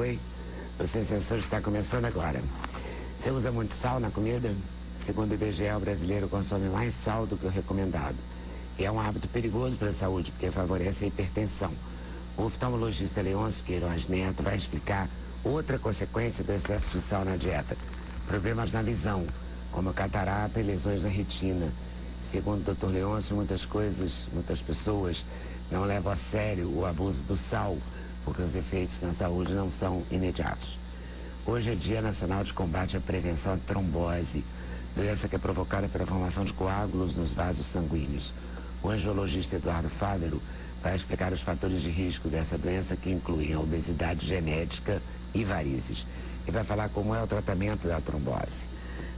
Oi, o Sem Censura está começando agora. Você usa muito sal na comida? Segundo o IBGE, o brasileiro consome mais sal do que o recomendado. E é um hábito perigoso para a saúde, porque favorece a hipertensão. O oftalmologista Leôncio Queiroz Neto vai explicar outra consequência do excesso de sal na dieta. Problemas na visão, como catarata e lesões na retina. Segundo o Dr. Leôncio, muitas pessoas não levam a sério o abuso do sal, porque os efeitos na saúde não são imediatos. Hoje é Dia Nacional de Combate à Prevenção à Trombose, doença que é provocada pela formação de coágulos nos vasos sanguíneos. O angiologista Eduardo Fávero vai explicar os fatores de risco dessa doença, que incluem a obesidade genética e varizes. E vai falar como é o tratamento da trombose.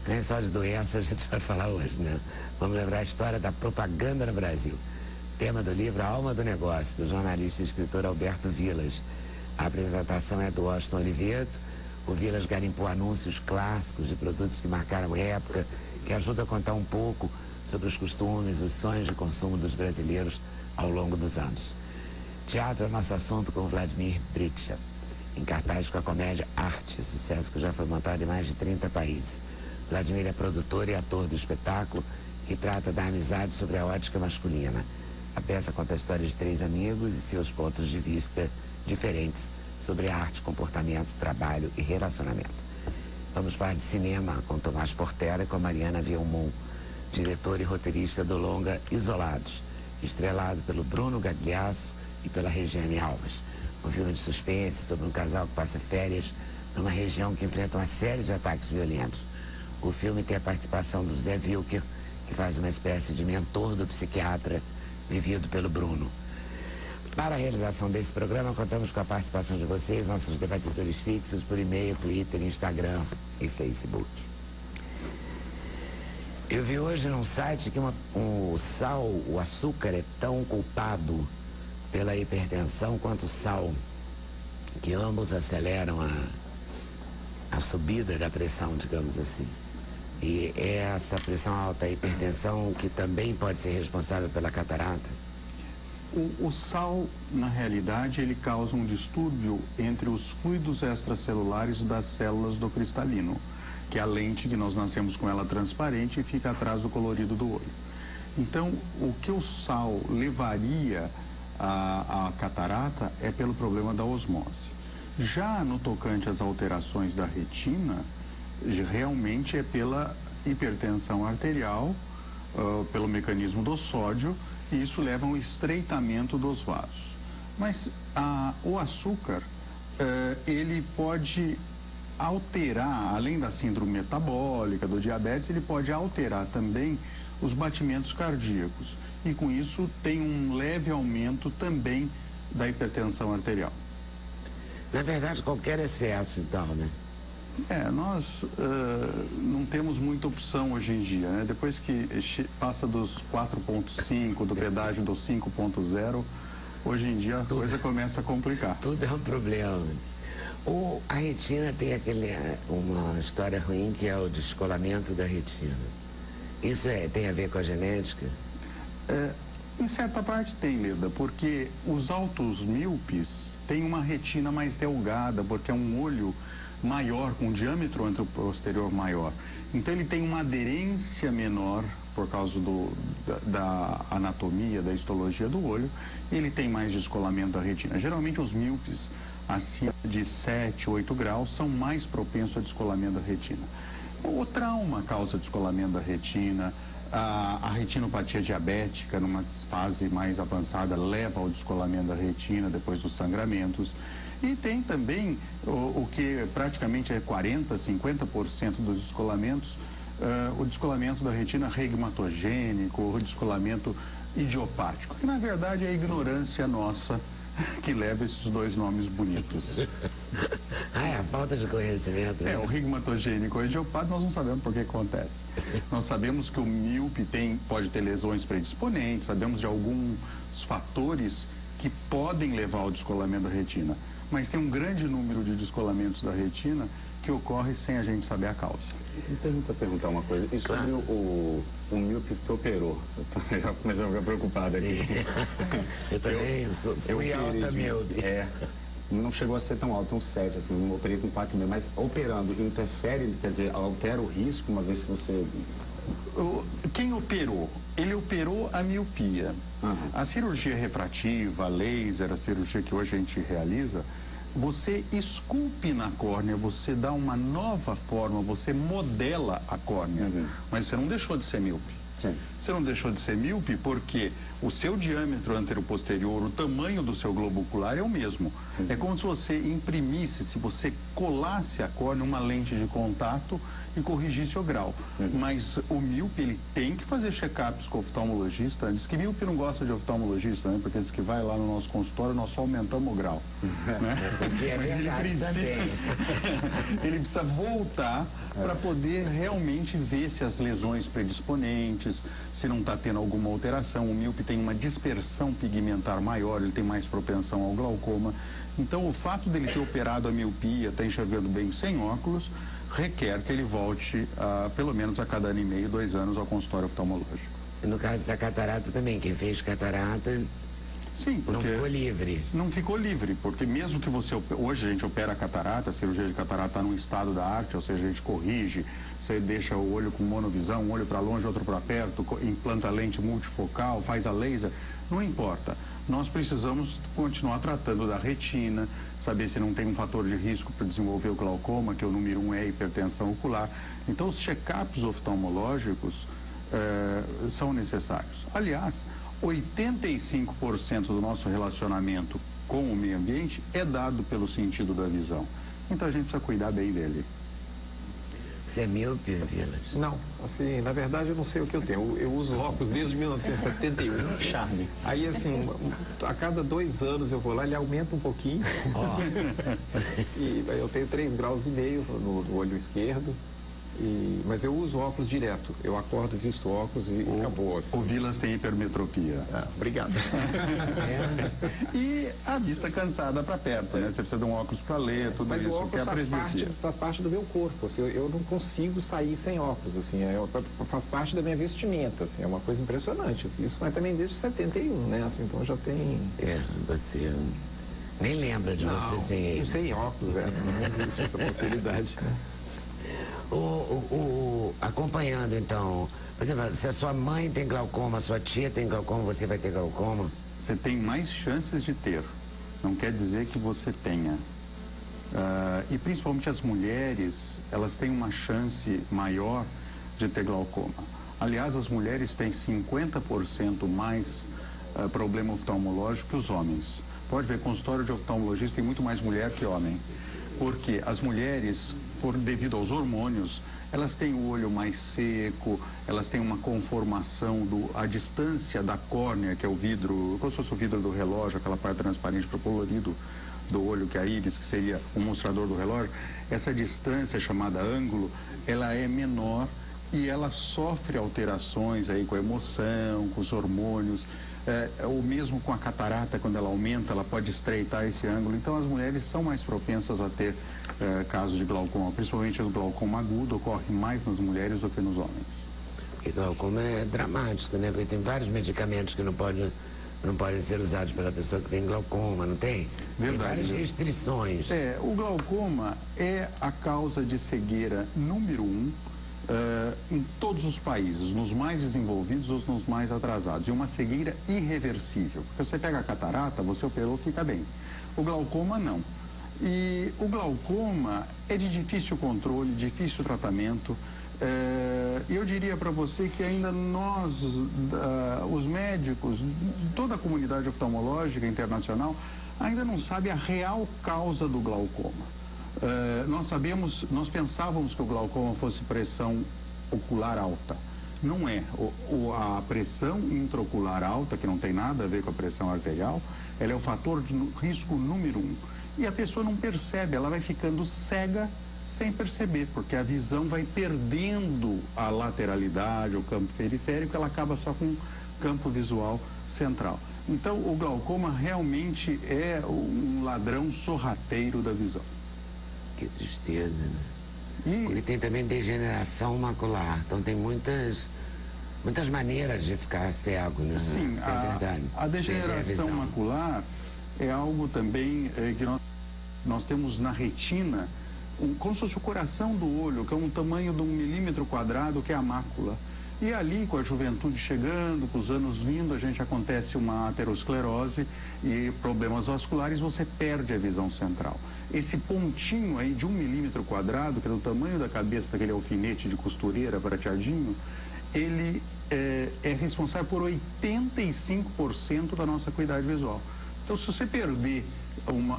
Nem só de doença a gente vai falar hoje, né? Vamos lembrar a história da propaganda no Brasil. Tema do livro A Alma do Negócio, do jornalista e escritor Alberto Vilas. A apresentação é do Washington Oliveto. O Vilas garimpou anúncios clássicos de produtos que marcaram época, que ajuda a contar um pouco sobre os costumes, os sonhos de consumo dos brasileiros ao longo dos anos. Teatro é nosso assunto com Vladimir Briksha, em cartaz com a comédia Arte, sucesso que já foi montado em mais de 30 países. Vladimir é produtor e ator do espetáculo, que trata da amizade sobre a ótica masculina. A peça conta a história de 3 amigos e seus pontos de vista diferentes sobre arte, comportamento, trabalho e relacionamento. Vamos falar de cinema com Tomás Portela e com Mariana Vielmont, diretor e roteirista do longa Isolados, estrelado pelo Bruno Gagliasso e pela Regiane Alves. Um filme de suspense sobre um casal que passa férias numa região que enfrenta uma série de ataques violentos. O filme tem a participação do Zé Wilker, que faz uma espécie de mentor do psiquiatra vivido pelo Bruno. Para a realização desse programa, contamos com a participação de vocês, nossos debatedores fixos, por e-mail, Twitter, Instagram e Facebook. Eu vi hoje num site que o açúcar é tão culpado pela hipertensão quanto o sal, que ambos aceleram a subida da pressão, digamos assim. E é essa pressão alta, a hipertensão, que também pode ser responsável pela catarata? O sal, na realidade, ele causa um distúrbio entre os fluidos extracelulares das células do cristalino, que é a lente que nós nascemos com ela transparente e fica atrás do colorido do olho. Então, o que o sal levaria à catarata é pelo problema da osmose. Já no tocante às alterações da retina, realmente é pela hipertensão arterial, pelo mecanismo do sódio, e isso leva a um estreitamento dos vasos. Mas o açúcar, ele pode alterar, além da síndrome metabólica, do diabetes, ele pode alterar também os batimentos cardíacos. E com isso tem um leve aumento também da hipertensão arterial. Na verdade, qualquer excesso, então, né? Nós não temos muita opção hoje em dia, né? Depois que passa dos 4.5, do pedágio do 5.0, hoje em dia a coisa começa a complicar. Tudo é um problema. A retina tem uma história ruim, que é o descolamento da retina. Isso tem a ver com a genética? Em certa parte tem, Leda, porque os altos míopes têm uma retina mais delgada, porque é um olho maior, com um diâmetro anteroposterior maior. Então ele tem uma aderência menor por causa da anatomia, da histologia do olho, e ele tem mais descolamento da retina. Geralmente os míopes acima de 7, 8 graus são mais propensos a descolamento da retina. O trauma causa descolamento da retina, a retinopatia diabética, numa fase mais avançada, leva ao descolamento da retina depois dos sangramentos. E tem também o que praticamente é 40%, 50% dos descolamentos, o descolamento da retina regmatogênico, o descolamento idiopático, que na verdade é a ignorância nossa que leva esses dois nomes bonitos. A falta de conhecimento. Né? O regmatogênico e o idiopático nós não sabemos por que acontece. Nós sabemos que o míope pode ter lesões predisponentes, sabemos de alguns fatores que podem levar ao descolamento da retina. Mas tem um grande número de descolamentos da retina que ocorre sem a gente saber a causa. Me perguntar uma coisa. E sobre o míope que operou? Eu já comecei a ficar preocupado aqui. Eu também fui alta míope. não chegou a ser tão alto, um 7, assim, não operei com 4,5, mas operando interfere, quer dizer, altera o risco, uma vez que você... Quem operou? Ele operou a miopia. A cirurgia refrativa, a laser, a cirurgia que hoje a gente realiza, você esculpe na córnea, você dá uma nova forma, você modela a córnea, mas você não deixou de ser míope. Sim. Você não deixou de ser míope porque o seu diâmetro anteroposterior, o tamanho do seu globo ocular é o mesmo. É como se você imprimisse, se você colasse a córnea, uma lente de contato e corrigisse o grau. Mas o míope, ele tem que fazer check-ups com o oftalmologista. Diz que míope não gosta de oftalmologista, né? Porque diz que vai lá no nosso consultório, nós só aumentamos o grau. Né? Mas ele precisa, ele precisa voltar para poder realmente ver se as lesões predisponentes, se não está tendo alguma alteração. O míope tem uma dispersão pigmentar maior, ele tem mais propensão ao glaucoma. Então, o fato dele ter operado a miopia, está enxergando bem sem óculos, requer que ele volte, pelo menos a cada ano e meio, 2 anos, ao consultório oftalmológico. E no caso da catarata também, quem fez catarata... Sim, porque não ficou livre. Não ficou livre, porque mesmo que você... Hoje a gente opera a catarata, a cirurgia de catarata está num estado da arte, ou seja, a gente corrige, você deixa o olho com monovisão, um olho para longe, outro para perto, implanta lente multifocal, faz a laser, não importa. Nós precisamos continuar tratando da retina, saber se não tem um fator de risco para desenvolver o glaucoma, que o número 1 é a hipertensão ocular. Então, os check-ups oftalmológicos são necessários. Aliás, 85% do nosso relacionamento com o meio ambiente é dado pelo sentido da visão. Então a gente precisa cuidar bem dele. Você é míope, Vilas? Não, assim, na verdade eu não sei o que eu tenho. Eu uso óculos desde 1971. Charme. Aí, assim, a cada 2 anos eu vou lá, ele aumenta um pouquinho. E eu tenho 3,5 graus no olho esquerdo. Mas eu uso óculos direto. Eu acordo, visto óculos e acabou. Assim. O Vilas tem hipermetropia. Obrigado. E a vista cansada para perto, né? Você precisa de um óculos para ler, tudo Mas isso. o óculos faz parte do meu corpo. Assim, eu não consigo sair sem óculos. Assim, faz parte da minha vestimenta. Assim, é uma coisa impressionante. Assim, isso mas também desde 71, né? Assim, então já tem... Você nem lembra de você sem ele. Sem óculos, não existe essa possibilidade. Acompanhando, então, por exemplo, se a sua mãe tem glaucoma, a sua tia tem glaucoma, você vai ter glaucoma? Você tem mais chances de ter. Não quer dizer que você tenha. E principalmente as mulheres, elas têm uma chance maior de ter glaucoma. Aliás, as mulheres têm 50% mais problema oftalmológico que os homens. Pode ver, consultório de oftalmologista tem muito mais mulher que homem. Porque as mulheres, devido aos hormônios, elas têm o olho mais seco, elas têm uma conformação, a distância da córnea, que é o vidro, como se fosse o vidro do relógio, aquela parte transparente para o colorido do olho, que é a íris, que seria o mostrador do relógio, essa distância chamada ângulo, ela é menor e ela sofre alterações aí com a emoção, com os hormônios. Ou mesmo com a catarata, quando ela aumenta, ela pode estreitar esse ângulo. Então, as mulheres são mais propensas a ter casos de glaucoma, principalmente o glaucoma agudo, ocorre mais nas mulheres do que nos homens. Porque glaucoma é dramático, né? Porque tem vários medicamentos que não podem ser usados pela pessoa que tem glaucoma, não tem? Verdade. Tem várias restrições. O glaucoma é a causa de cegueira número 1 em todos os países, nos mais desenvolvidos ou nos mais atrasados, e uma cegueira irreversível. Porque você pega a catarata, você operou, fica bem. O glaucoma, não. E o glaucoma é de difícil controle, difícil tratamento. Eu diria para você que ainda nós, os médicos, toda a comunidade oftalmológica internacional, ainda não sabe a real causa do glaucoma. Nós pensávamos que o glaucoma fosse pressão ocular alta. Não é. A pressão intraocular alta, que não tem nada a ver com a pressão arterial, ela é o fator de risco número 1. E a pessoa não percebe, ela vai ficando cega sem perceber, porque a visão vai perdendo a lateralidade, o campo periférico, ela acaba só com o campo visual central. Então, o glaucoma realmente é um ladrão sorrateiro da visão. Que tristeza, né? Porque tem também degeneração macular. Então tem muitas maneiras de ficar cego, né? Sim, é verdade. A degeneração macular é algo também que nós nós temos na retina como se fosse o coração do olho, que é um tamanho de 1 milímetro quadrado, que é a mácula. E ali, com a juventude chegando, com os anos vindo, a gente acontece uma aterosclerose e problemas vasculares, você perde a visão central. Esse pontinho aí de 1 milímetro quadrado, que é do tamanho da cabeça daquele alfinete de costureira prateadinho, ele é responsável por 85% da nossa acuidade visual. Então, se você perder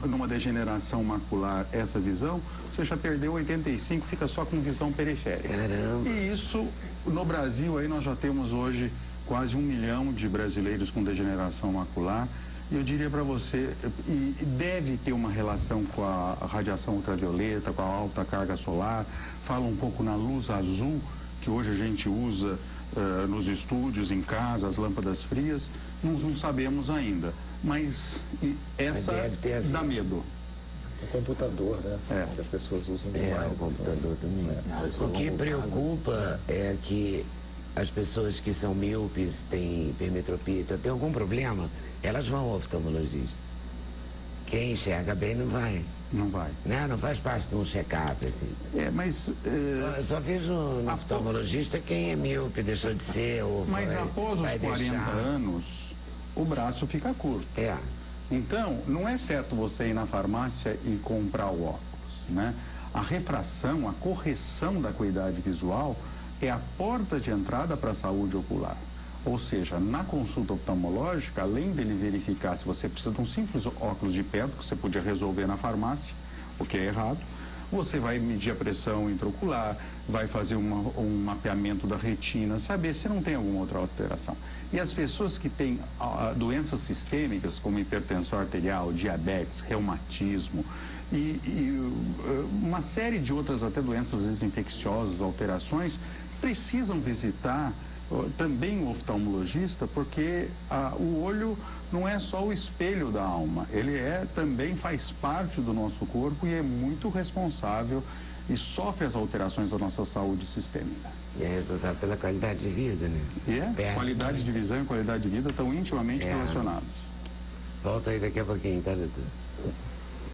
numa degeneração macular essa visão, você já perdeu 85%, fica só com visão periférica. Caramba. E isso, no Brasil, aí nós já temos hoje quase 1 milhão de brasileiros com degeneração macular. E eu diria para você, e deve ter uma relação com a radiação ultravioleta, com a alta carga solar, fala um pouco na luz azul, que hoje a gente usa nos estúdios, em casa, as lâmpadas frias, nós não sabemos ainda. Mas essa dá medo. O computador, né? Que as pessoas usam demais. O computador também. O que preocupa é que as pessoas que são míopes, têm hipermetropia, tem algum problema, elas vão ao oftalmologista. Quem enxerga bem não vai. Não vai. Não faz parte de um check-up, assim. Mas... Só vejo no oftalmologista quem é míope, deixou de ser, ou mas após os 40 anos, o braço fica curto. Então, não é certo você ir na farmácia e comprar o óculos, né? A refração, a correção da acuidade visual é a porta de entrada para a saúde ocular. Ou seja, na consulta oftalmológica, além dele verificar se você precisa de um simples óculos de perto, que você podia resolver na farmácia, o que é errado, você vai medir a pressão intraocular, vai fazer um mapeamento da retina, saber se não tem alguma outra alteração. E as pessoas que têm doenças sistêmicas, como hipertensão arterial, diabetes, reumatismo e uma série de outras até doenças, às vezes infecciosas, alterações, precisam visitar também o oftalmologista, porque o olho não é só o espelho da alma, ele também faz parte do nosso corpo e é muito responsável e sofre as alterações da nossa saúde sistêmica. E é responsável pela qualidade de vida, né? Qualidade de visão e qualidade de vida estão intimamente relacionados. Volta aí daqui a pouquinho, tá, doutor?